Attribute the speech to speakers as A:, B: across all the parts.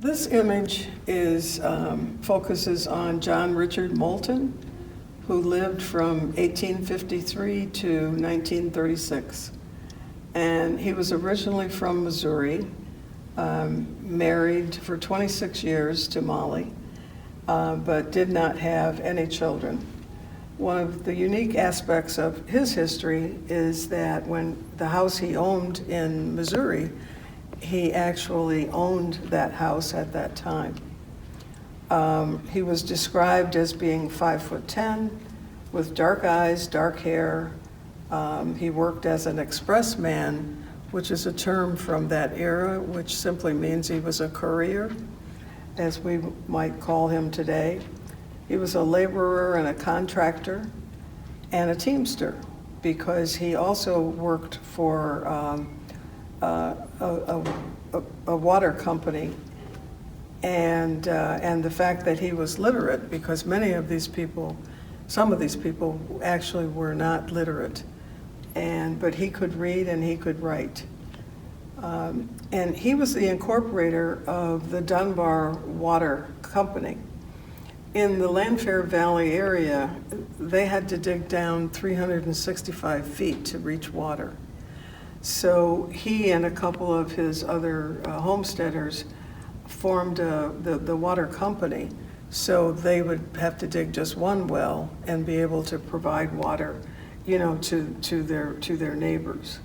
A: This image is focuses on John Richard Moulton, who lived from 1853 to 1936. And he was originally from Missouri, married for 26 years to Mollie, but did not have any children. One of the unique aspects of his history is that when the house he owned in Missouri, he actually owned that house at that time. He was described as being 5'10", with dark eyes, dark hair. He worked as an expressman, which is a term from that era, which simply means he was a courier, as we might call him today. He was a laborer and a contractor and a teamster, because he also worked for a water company, and the fact that he was literate, because some of these people actually were not literate, but he could read and he could write. And he was the incorporator of the Dunbar water company. In the Lanfair Valley area, they had to dig down 365 feet to reach water. So he and a couple of his other homesteaders formed the water company, so they would have to dig just one well and be able to provide water, to their neighbors.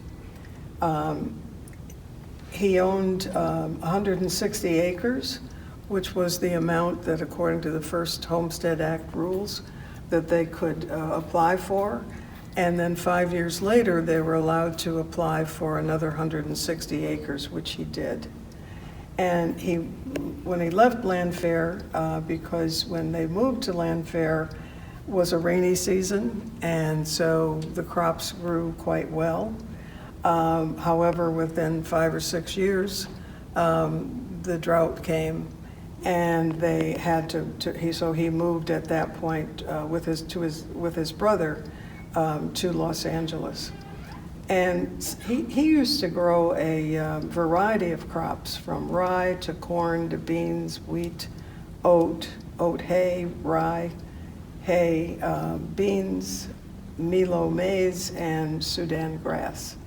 A: He owned 160 acres, which was the amount that, according to the first Homestead Act rules, that they could apply for. And then 5 years later, they were allowed to apply for another 160 acres, which he did. And when he left Lanfair, because when they moved to Lanfair was a rainy season, and so the crops grew quite well. However, within 5 or 6 years, the drought came, and they had so he moved at that point with his brother to Los Angeles. And he used to grow a variety of crops, from rye to corn to beans, wheat, oat hay, rye, hay, beans, milo, maize, and Sudan grass.